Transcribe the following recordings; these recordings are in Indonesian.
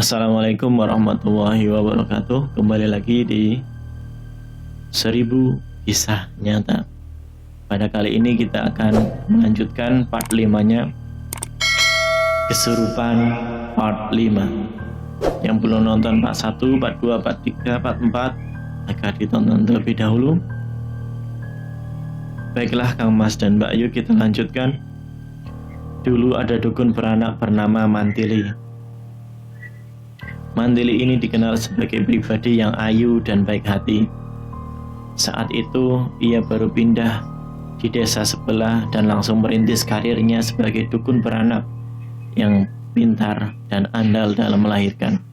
Assalamualaikum warahmatullahi wabarakatuh. Kembali lagi di 1000 Kisah Nyata. Pada kali ini kita akan melanjutkan part 5-nya, Kesurupan part 5. Yang belum nonton part 1, part 2, part 3, part 4 agar ditonton terlebih dahulu. Baiklah Kang Mas dan Mbak Ayu, kita lanjutkan. Dulu ada dukun beranak bernama Mantili. Mantili ini dikenal sebagai pribadi yang ayu dan baik hati. Saat itu ia baru pindah di desa sebelah dan langsung merintis karirnya sebagai dukun beranak yang pintar dan andal dalam melahirkan.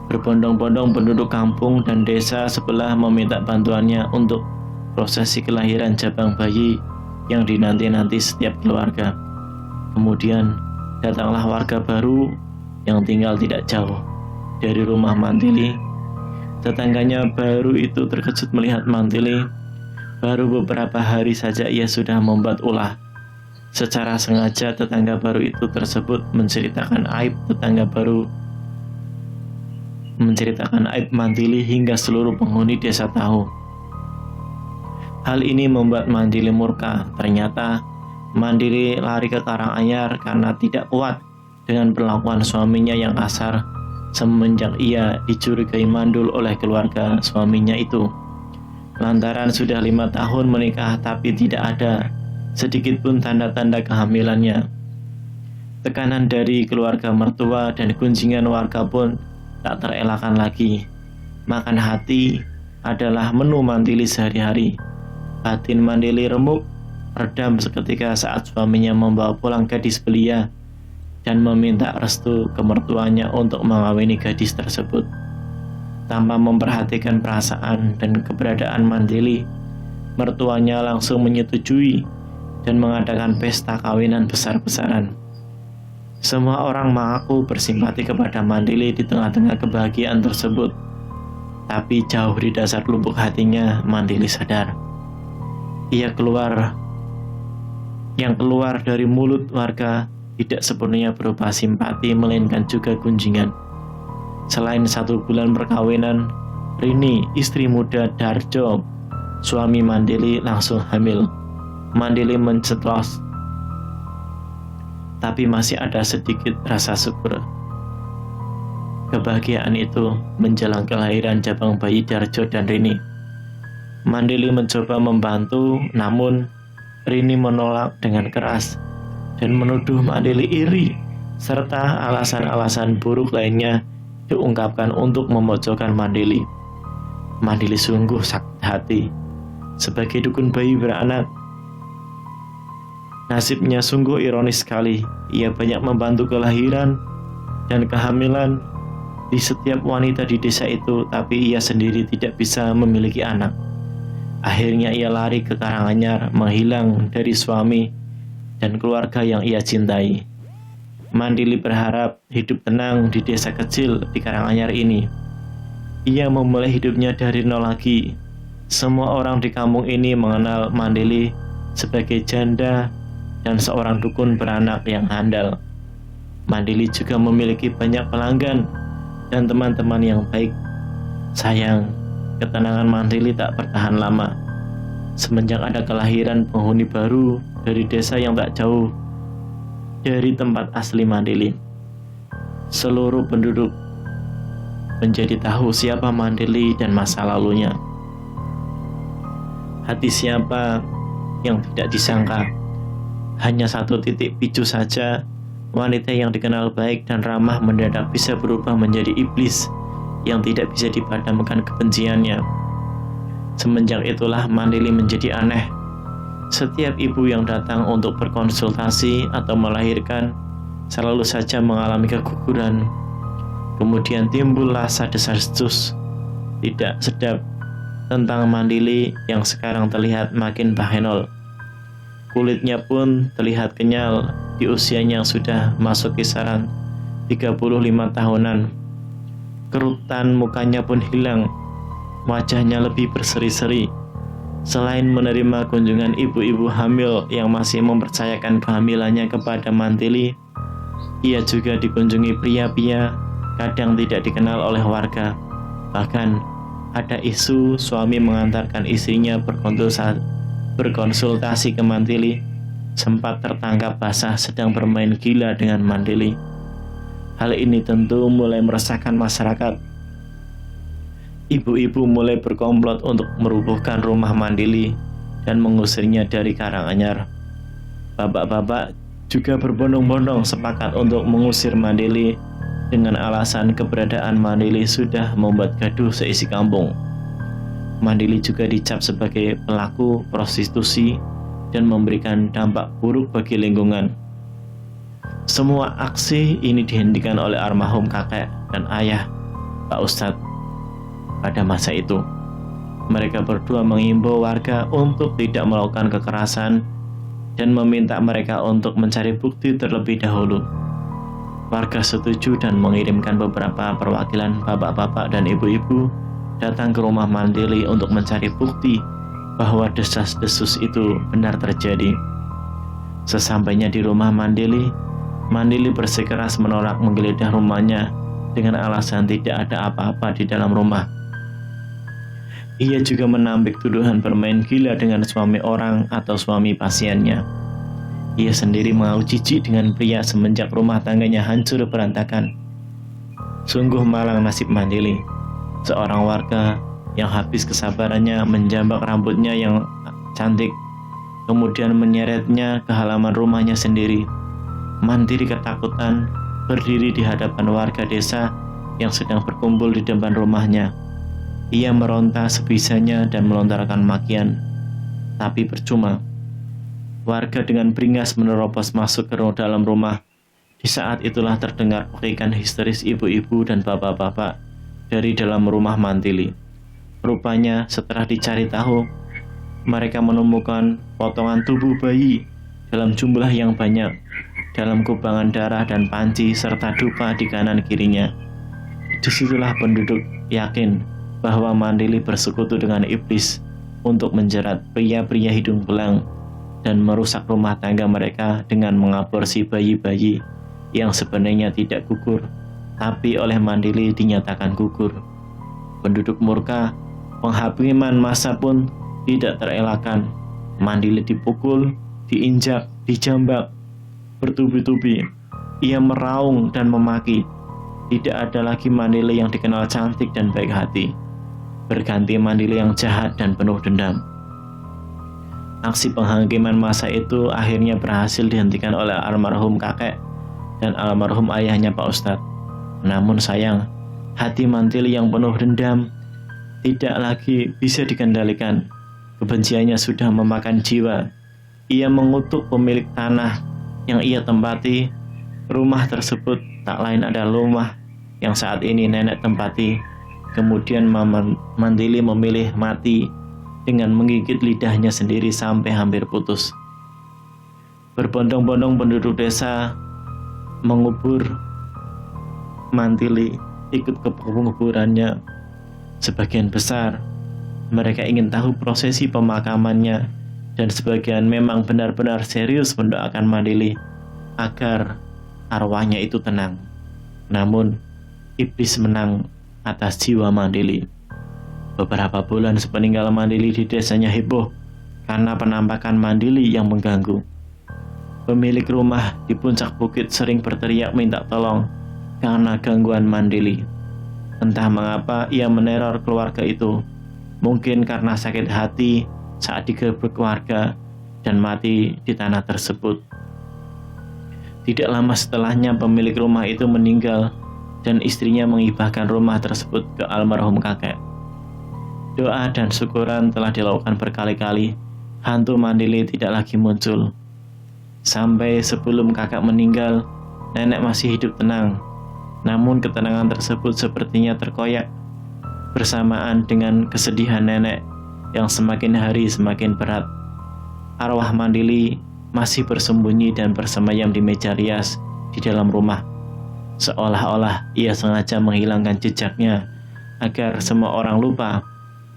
Berbondong-bondong penduduk kampung dan desa sebelah meminta bantuannya untuk prosesi kelahiran jabang bayi yang dinanti-nanti setiap keluarga. Kemudian datanglah warga baru yang tinggal tidak jauh dari rumah Mantili. Tetangganya baru itu terkejut melihat Mantili. Baru beberapa hari saja ia sudah membuat ulah. Secara sengaja tetangga baru itu tersebut menceritakan aib Mantili hingga seluruh penghuni desa tahu. Hal ini membuat Mantili murka. Ternyata Mantili lari ke Karanganyar karena tidak kuat dengan perlakuan suaminya yang kasar semenjak ia dicurigai mandul oleh keluarga suaminya itu. Lantaran sudah 5 tahun menikah tapi tidak ada sedikit pun tanda-tanda kehamilannya. Tekanan dari keluarga mertua dan gunjingan warga pun tak terelakkan lagi. Makan hati adalah menu Mantili sehari-hari. Batin Mantili remuk redam seketika saat suaminya membawa pulang gadis belia dan meminta restu ke mertuanya untuk mengawini gadis tersebut. Tanpa memperhatikan perasaan dan keberadaan Mantili, mertuanya langsung menyetujui dan mengadakan pesta kawinan besar-besaran. Semua orang mengaku bersimpati kepada Mantili di tengah-tengah kebahagiaan tersebut. Tapi jauh di dasar lubuk hatinya, Mantili sadar. Yang keluar dari mulut warga tidak sepenuhnya berupa simpati, melainkan juga gunjingan. Selain 1 bulan perkawinan, Rini, istri muda Darjo, suami Mantili, langsung hamil. Mantili mencetlos, tapi masih ada sedikit rasa syukur. Kebahagiaan itu menjelang kelahiran jabang bayi Darjo dan Rini. Mantili mencoba membantu, namun Rini menolak dengan keras dan menuduh Mantili iri, serta alasan-alasan buruk lainnya diungkapkan untuk memojokkan Mantili. Mantili sungguh sakit hati. Sebagai dukun bayi beranak, nasibnya sungguh ironis sekali. Ia banyak membantu kelahiran dan kehamilan di setiap wanita di desa itu, tapi ia sendiri tidak bisa memiliki anak. Akhirnya ia lari ke Karanganyar, menghilang dari suami dan keluarga yang ia cintai. Mantili berharap hidup tenang di desa kecil di Karanganyar ini. Ia memulai hidupnya dari nol lagi. Semua orang di kampung ini mengenal Mantili sebagai janda dan seorang dukun beranak yang handal. Mantili juga memiliki banyak pelanggan dan teman-teman yang baik. Sayang, ketenangan Mantili tak bertahan lama. Semenjak ada kelahiran penghuni baru dari desa yang tak jauh dari tempat asli Mantili, seluruh penduduk menjadi tahu siapa Mantili dan masa lalunya. Hati siapa yang tidak disangka, hanya 1 titik picu saja, wanita yang dikenal baik dan ramah mendadak bisa berubah menjadi iblis yang tidak bisa dipadamkan kebenciannya. Semenjak itulah Mantili menjadi aneh. Setiap ibu yang datang untuk berkonsultasi atau melahirkan selalu saja mengalami keguguran. Kemudian timbul rasa desas-desus tidak sedap tentang Mantili yang sekarang terlihat makin bahenol. Kulitnya pun terlihat kenyal di usianya yang sudah masuk kisaran 35 tahunan. Kerutan mukanya pun hilang, wajahnya lebih berseri-seri. Selain menerima kunjungan ibu-ibu hamil yang masih mempercayakan kehamilannya kepada Mantili, ia juga dikunjungi pria-pria kadang tidak dikenal oleh warga. Bahkan ada isu suami mengantarkan istrinya berkonsultasi ke Mantili, sempat tertangkap basah sedang bermain gila dengan Mandili. Hal ini tentu mulai meresahkan masyarakat. Ibu-ibu mulai berkomplot untuk merubuhkan rumah Mandili dan mengusirnya dari Karanganyar. Bapak-bapak juga berbondong-bondong sepakat untuk mengusir Mandili dengan alasan keberadaan Mandili sudah membuat gaduh seisi kampung. Mandili juga dicap sebagai pelaku prostitusi dan memberikan dampak buruk bagi lingkungan. Semua aksi ini dihentikan oleh almarhum kakek dan ayah Pak Ustadz pada masa itu. Mereka berdua mengimbau warga untuk tidak melakukan kekerasan dan meminta mereka untuk mencari bukti terlebih dahulu. Warga setuju dan mengirimkan beberapa perwakilan bapak-bapak dan ibu-ibu datang ke rumah Mandili untuk mencari bukti bahwa desas-desus itu benar terjadi. Sesampainya di rumah Mandili, Mandili bersikeras menolak menggeledah rumahnya dengan alasan tidak ada apa-apa di dalam rumah. Ia juga menampik tuduhan bermain gila dengan suami orang atau suami pasiennya. Ia sendiri mengaku jijik dengan pria semenjak rumah tangganya hancur berantakan. Sungguh malang nasib Mandili, seorang warga yang habis kesabarannya menjambak rambutnya yang cantik, kemudian menyeretnya ke halaman rumahnya sendiri. Mandili ketakutan berdiri di hadapan warga desa yang sedang berkumpul di depan rumahnya. Ia meronta sebisanya dan melontarkan makian, tapi percuma. Warga dengan beringas menerobos masuk ke dalam rumah. Di saat itulah terdengar perikan histeris ibu-ibu dan bapak-bapak dari dalam rumah Mandili. Rupanya setelah dicari tahu, mereka menemukan potongan tubuh bayi dalam jumlah yang banyak, dalam kubangan darah dan panci serta dupa di kanan kirinya. Disitulah penduduk yakin bahwa Mandili bersekutu dengan iblis untuk menjerat pria-pria hidung belang dan merusak rumah tangga mereka dengan mengaborsi bayi-bayi yang sebenarnya tidak gugur, tapi oleh Mandili dinyatakan gugur. Penduduk murka, penghakiman massa pun tidak terelakkan. Mandili dipukul, diinjak, dijambak, bertubi-tubi. Ia meraung dan memaki. Tidak ada lagi Mandili yang dikenal cantik dan baik hati. Berganti Mandili yang jahat dan penuh dendam. Aksi penghakiman massa itu akhirnya berhasil dihentikan oleh almarhum kakek dan almarhum ayahnya Pak Ustadz. Namun sayang, hati Mandili yang penuh dendam tidak lagi bisa dikendalikan. Kebenciannya sudah memakan jiwa. Ia mengutuk pemilik tanah yang ia tempati. Rumah tersebut tak lain adalah rumah yang saat ini nenek tempati. Kemudian Mandili memilih mati dengan menggigit lidahnya sendiri sampai hampir putus. Berbondong-bondong penduduk desa mengubur Mandili, ikut ke penguburannya. Sebagian besar mereka ingin tahu prosesi pemakamannya, dan sebagian memang benar-benar serius mendoakan Mandili agar arwahnya itu tenang. Namun iblis menang atas jiwa Mandili. Beberapa bulan sepeninggal Mandili di desanya heboh karena penampakan Mandili yang mengganggu. Pemilik rumah di puncak bukit sering berteriak minta tolong karena gangguan Mandili. Entah mengapa ia meneror keluarga itu. Mungkin karena sakit hati saat digebuk warga dan mati di tanah tersebut. Tidak lama setelahnya pemilik rumah itu meninggal dan istrinya menghibahkan rumah tersebut ke almarhum kakek. Doa dan syukuran telah dilakukan berkali-kali. Hantu Mandili tidak lagi muncul. Sampai sebelum kakak meninggal, nenek masih hidup tenang. Namun ketenangan tersebut sepertinya terkoyak bersamaan dengan kesedihan nenek yang semakin hari semakin berat. Arwah Mandili masih bersembunyi dan bersemayam di meja rias di dalam rumah. Seolah-olah ia sengaja menghilangkan jejaknya agar semua orang lupa.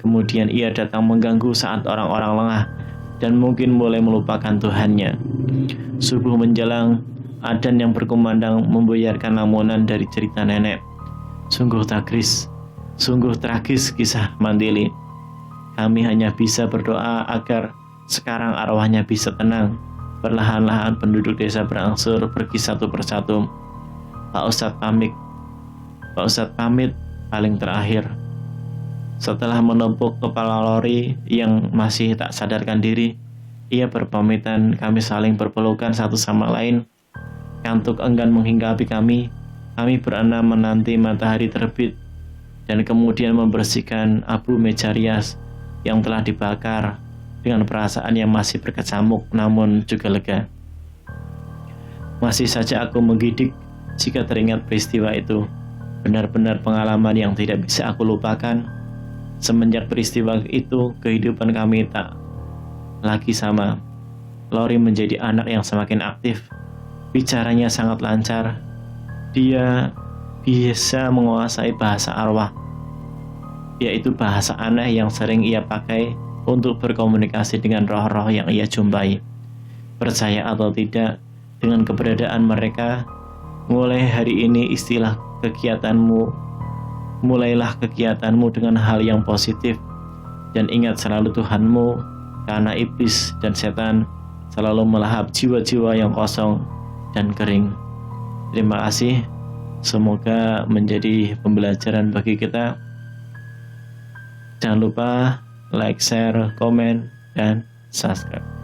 Kemudian ia datang mengganggu saat orang-orang lengah dan mungkin mulai melupakan Tuhannya. Subuh menjelang, adzan yang berkumandang membuyarkan lamunan dari cerita nenek. Sungguh tragis kisah Mandili. Kami hanya bisa berdoa agar sekarang arwahnya bisa tenang. Perlahan-lahan penduduk desa berangsur pergi satu persatu. Pak Ustadz pamit paling terakhir. Setelah menepuk kepala lori yang masih tak sadarkan diri, ia berpamitan. Kami saling berpelukan satu sama lain. Kantuk enggan menghinggapi kami. Kami berenam menanti matahari terbit dan kemudian membersihkan abu meja rias yang telah dibakar dengan perasaan yang masih berkecamuk namun juga lega. Masih saja aku menggidik jika teringat peristiwa itu. Benar-benar pengalaman yang tidak bisa aku lupakan. Semenjak peristiwa itu, kehidupan kami tak lagi sama. Lori menjadi anak yang semakin aktif. Bicaranya sangat lancar. Dia bisa menguasai bahasa arwah, yaitu bahasa aneh yang sering ia pakai untuk berkomunikasi dengan roh-roh yang ia jumpai. Percaya atau tidak, dengan keberadaan mereka, mulai hari ini mulailah kegiatanmu dengan hal yang positif, dan ingat selalu Tuhanmu, karena iblis dan setan selalu melahap jiwa-jiwa yang kosong dan kering. Terima kasih, semoga menjadi pembelajaran bagi kita. Jangan lupa like, share, komen, dan subscribe.